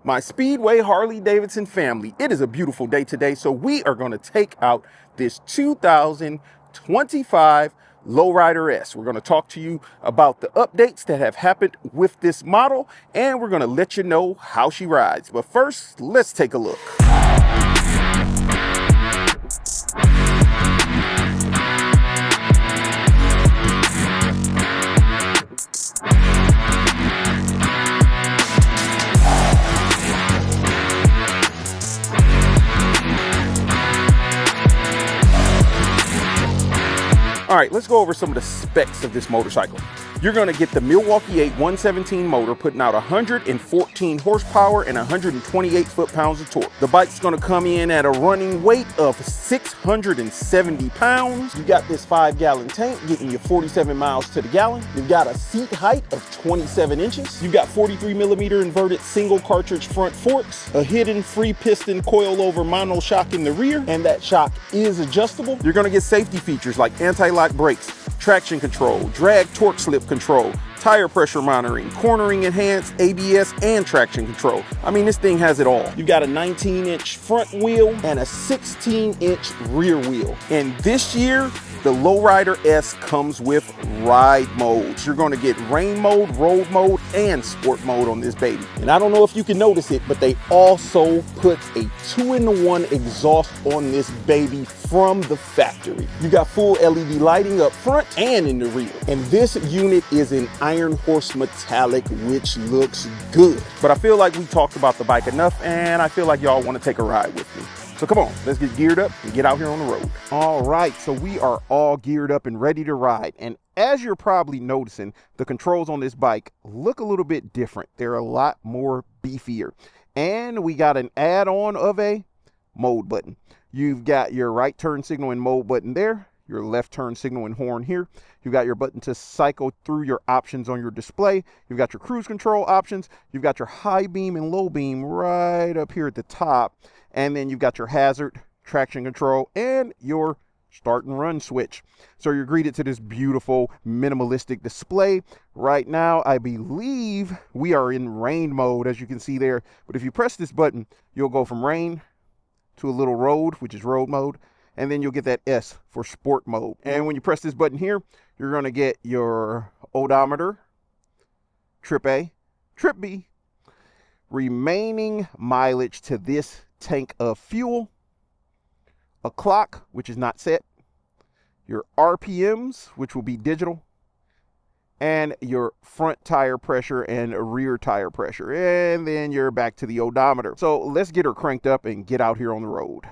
My Speedway Harley-Davidson family, it is a beautiful day today, so we are going to take out this 2025 Lowrider S. We're going to talk to you about the updates that have happened with this model, and we're going to let you know how she rides. But first, let's take a look. All right, let's go over some of the specs of this motorcycle. You're going to get the Milwaukee 8 117 motor putting out 114 horsepower and 128 foot-pounds of torque. The bike's going to come in at a running weight of 670 pounds. You got this 5-gallon tank getting you 47 miles to the gallon. You've got a seat height of 27 inches. You've got 43mm inverted single cartridge front forks, a hidden free piston coil-over monoshock in the rear, and that shock is adjustable. You're going to get safety features like anti-lock brakes, traction control, drag torque slip control, tire pressure monitoring, cornering enhanced, ABS, and traction control. I mean, this thing has it all. You've got a 19-inch front wheel and a 16-inch rear wheel. And this year, the Lowrider S comes with ride modes. You're going to get rain mode, road mode, and sport mode on this baby. And I don't know if you can notice it, but they also put a 2-in-1 exhaust on this baby from the factory. You got full LED lighting up front and in the rear. And this unit is an iron horse metallic, which looks good. But I feel like we talked about the bike enough, and I feel like y'all want to take a ride with me. So come on, let's get geared up and get out here on the road. All right, so we are all geared up and ready to ride. And as you're probably noticing, the controls on this bike look a little bit different. They're a lot more beefier. And we got an add-on of a mode button. You've got your right turn signal and mode button there, your left turn signal and horn here. You've got your button to cycle through your options on your display. You've got your cruise control options. You've got your high beam and low beam right up here at the top. And then you've got your hazard, traction control, and your start and run switch. So you're greeted to this beautiful minimalistic display. Right now, I believe we are in rain mode, as you can see there. But if you press this button, you'll go from rain to a little road, which is road mode. And then you'll get that S for sport mode. And when you press this button here, you're going to get your odometer, trip A, trip B, remaining mileage to this tank of fuel, a clock, which is not set, your RPMs, which will be digital, and your front tire pressure and rear tire pressure. And then you're back to the odometer. So let's get her cranked up and get out here on the road.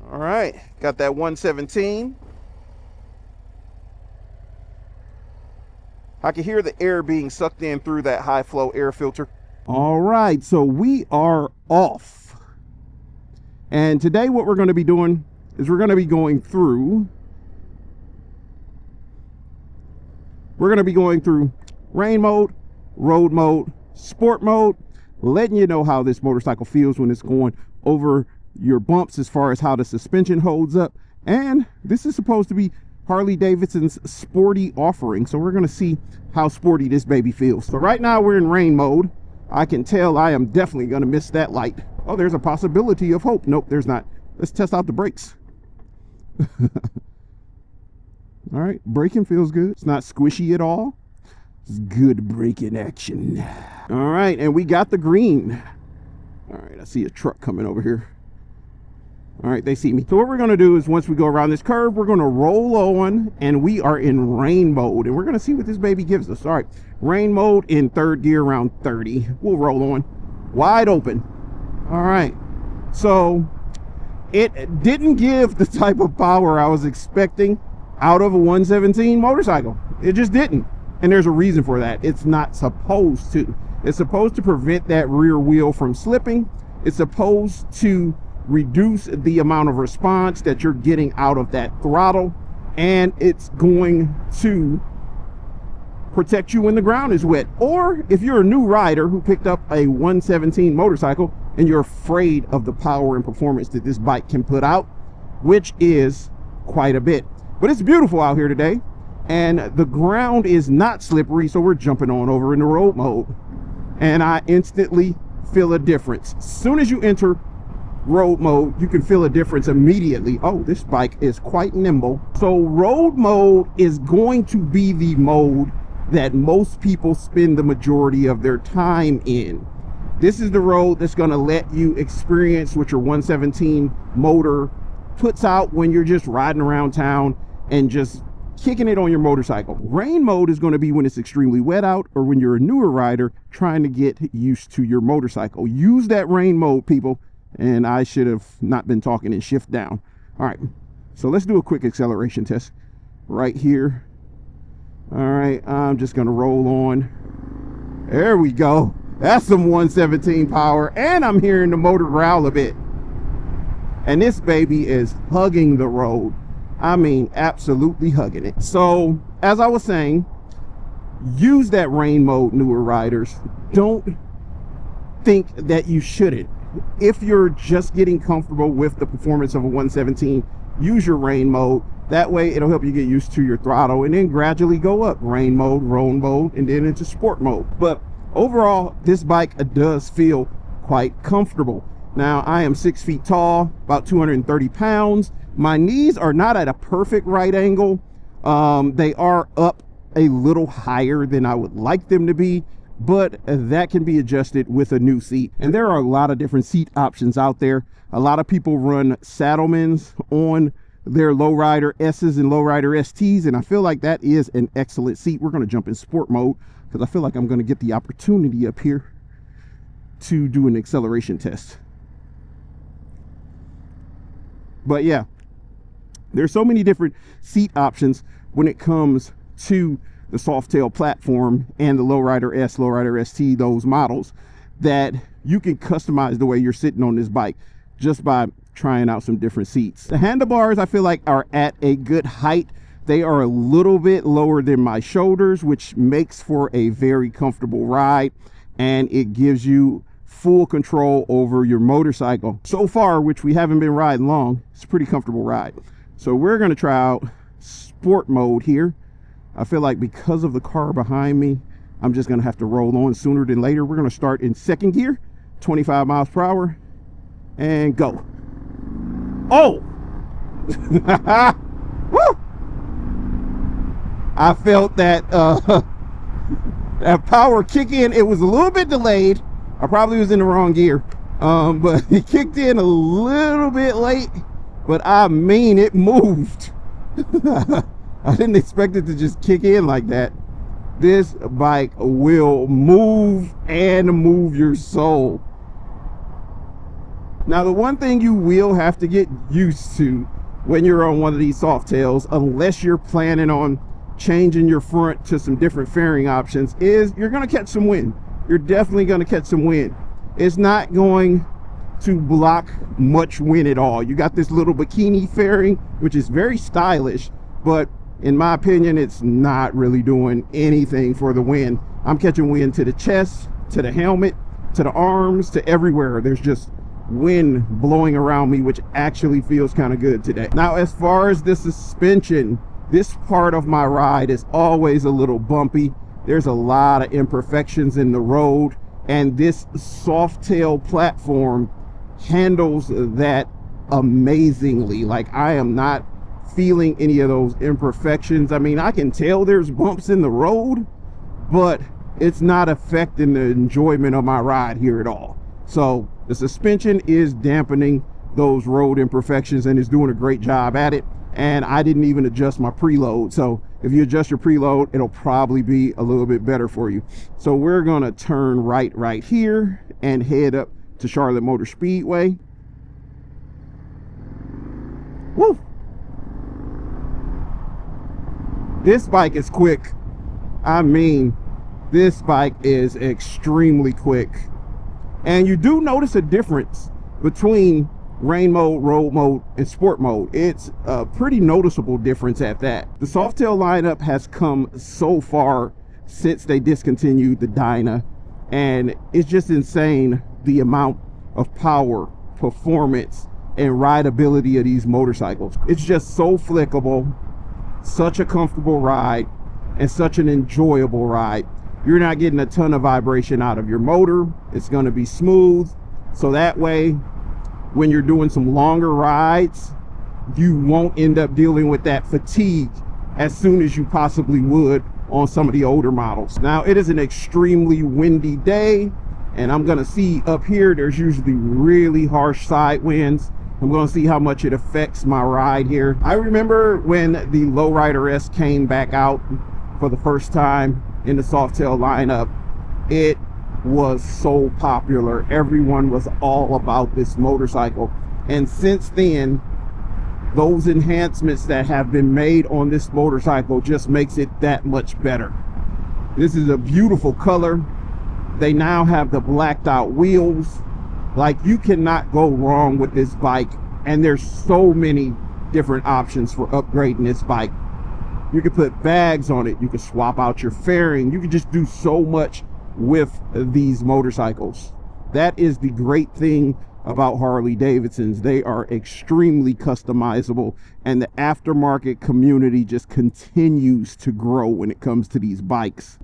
All right, got that 117. I can hear the air being sucked in through that high flow air filter. All right, so we are off. And today what we're going to be doing is we're going to be going through rain mode, road mode, sport mode, letting you know how this motorcycle feels when it's going over your bumps as far as how the suspension holds up. And this is supposed to be Harley-Davidson's sporty offering, so we're going to see how sporty this baby feels. So right now we're in rain mode. I can tell I am definitely going to miss that light. Oh, there's a possibility of hope. Nope, there's not. Let's test out the brakes. All right, braking feels good. It's not squishy at all. It's good braking action. All right, and we got the green. All right, I see a truck coming over here. All right, they see me. So what we're going to do is once we go around this curve, we're going to roll on, and we are in rain mode, and we're going to see what this baby gives us. All right, rain mode in third gear around 30. We'll roll on. Wide open. All right, so it didn't give the type of power I was expecting out of a 117 motorcycle. It just didn't, and there's a reason for that. It's not supposed to. It's supposed to prevent that rear wheel from slipping. It's supposed to reduce the amount of response that you're getting out of that throttle, and it's going to protect you when the ground is wet. Or if you're a new rider who picked up a 117 motorcycle and you're afraid of the power and performance that this bike can put out, which is quite a bit. But it's beautiful out here today, and the ground is not slippery, so we're jumping on over into road mode, and I instantly feel a difference. As soon as you enter road mode, you can feel a difference immediately. Oh, this bike is quite nimble. So road mode is going to be the mode that most people spend the majority of their time in. This is the road that's going to let you experience what your 117 motor puts out when you're just riding around town and just kicking it on your motorcycle. Rain mode is going to be when it's extremely wet out, or when you're a newer rider trying to get used to your motorcycle. Use that rain mode, people. And I should have not been talking in shift down. All right, so let's do a quick acceleration test right here. All right, I'm just gonna roll on. There we go. That's some 117 power, and I'm hearing the motor growl a bit. And this baby is hugging the road. I mean, absolutely hugging it. So, as I was saying, use that rain mode, newer riders. Don't think that you shouldn't. If you're just getting comfortable with the performance of a 117, use your rain mode. That way it'll help you get used to your throttle, and then gradually go up rain mode, road mode, and then into sport mode. But overall, this bike does feel quite comfortable. Now, I am 6 feet tall, about 230 pounds. My knees are not at a perfect right angle. They are up a little higher than I would like them to be, but that can be adjusted with a new seat. And there are a lot of different seat options out there. A lot of people run Saddlemans on their lowrider S's and lowrider STs, and I feel like that is an excellent seat. We're going to jump in sport mode because I feel like I'm going to get the opportunity up here to do an acceleration test. But yeah, there's so many different seat options when it comes to the Softail platform and the lowrider S, lowrider ST, those models, that you can customize the way you're sitting on this bike just by trying out some different seats. The handlebars, I feel like, are at a good height. They are a little bit lower than my shoulders, which makes for a very comfortable ride, and it gives you full control over your motorcycle. So far, which we haven't been riding long, it's a pretty comfortable ride. So we're going to try out sport mode here. I feel like because of the car behind me, I'm just going to have to roll on sooner than later. We're going to start in second gear, 25 miles per hour, and go. Oh! Woo! I felt that that power kick in. It was a little bit delayed. I probably was in the wrong gear, but it kicked in a little bit late, but I mean, it moved. I didn't expect it to just kick in like that. This bike will move and move your soul. Now, the one thing you will have to get used to when you're on one of these Softails, unless you're planning on changing your front to some different fairing options, is you're going to catch some wind. You're definitely going to catch some wind. It's not going to block much wind at all. You got this little bikini fairing, which is very stylish, but in my opinion, it's not really doing anything for the wind. I'm catching wind to the chest, to the helmet, to the arms, to everywhere. There's just wind blowing around me, which actually feels kind of good today. Now, as far as the suspension, this part of my ride is always a little bumpy. There's a lot of imperfections in the road, and this Softail platform handles that amazingly. Like, I am not feeling any of those imperfections. I mean, I can tell there's bumps in the road, but it's not affecting the enjoyment of my ride here at all. So the suspension is dampening those road imperfections and is doing a great job at it. And I didn't even adjust my preload. So if you adjust your preload, it'll probably be a little bit better for you. So we're gonna turn right here and head up to Charlotte Motor Speedway. Woo! This bike is quick. I mean, this bike is extremely quick. And you do notice a difference between rain mode, road mode, and sport mode. It's a pretty noticeable difference at that. The Softail lineup has come so far since they discontinued the Dyna, and it's just insane the amount of power, performance, and rideability of these motorcycles. It's just so flickable, such a comfortable ride and such an enjoyable ride. You're not getting a ton of vibration out of your motor. It's going to be smooth. So that way, when you're doing some longer rides, you won't end up dealing with that fatigue as soon as you possibly would on some of the older models. Now, it is an extremely windy day, and I'm going to see up here, there's usually really harsh side winds. I'm going to see how much it affects my ride here. I remember when the Lowrider S came back out for the first time in the Softail lineup, it was so popular. Everyone was all about this motorcycle. And since then, those enhancements that have been made on this motorcycle just makes it that much better. This is a beautiful color. They now have the blacked out wheels. Like, you cannot go wrong with this bike, and there's so many different options for upgrading this bike. You can put bags on it, you can swap out your fairing, you can just do so much with these motorcycles. That is the great thing about Harley-Davidsons. They are extremely customizable, and the aftermarket community just continues to grow when it comes to these bikes.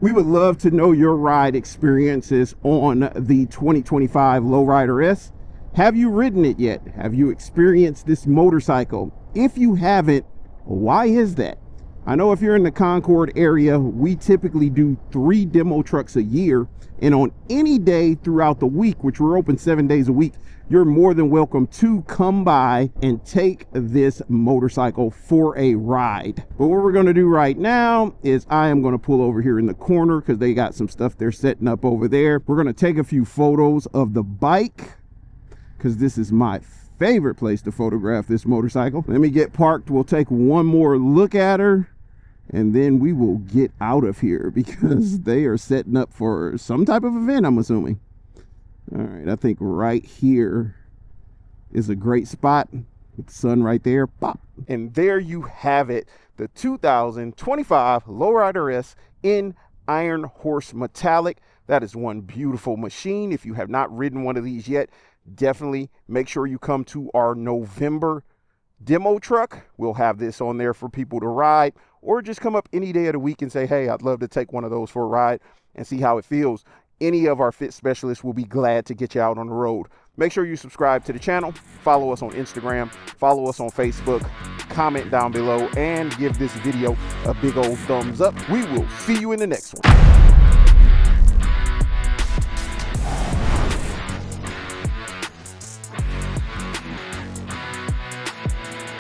We would love to know your ride experiences on the 2025 Lowrider S. Have you ridden it yet? Have you experienced this motorcycle? If you haven't, why is that? I know if you're in the Concord area, we typically do 3 demo trucks a year, and on any day throughout the week, which we're open 7 days a week, you're more than welcome to come by and take this motorcycle for a ride. But what we're going to do right now is I am going to pull over here in the corner because they got some stuff they're setting up over there. We're going to take a few photos of the bike because this is my favorite place to photograph this motorcycle. Let me get parked. We'll take one more look at her, and then we will get out of here because they are setting up for some type of event, I'm assuming. All right, I think right here is a great spot with the sun right there. Pop. And there you have it, the 2025 Lowrider S in Iron Horse Metallic. That is one beautiful machine. If you have not ridden one of these yet, definitely make sure you come to our November demo truck. We'll have this on there for people to ride, or just come up any day of the week and say, hey, I'd love to take one of those for a ride and see how it feels. Any of our fit specialists will be glad to get you out on the road. Make sure you subscribe to the channel, follow us on Instagram, follow us on Facebook, comment down below, and give this video a big old thumbs up. We will see you in the next one.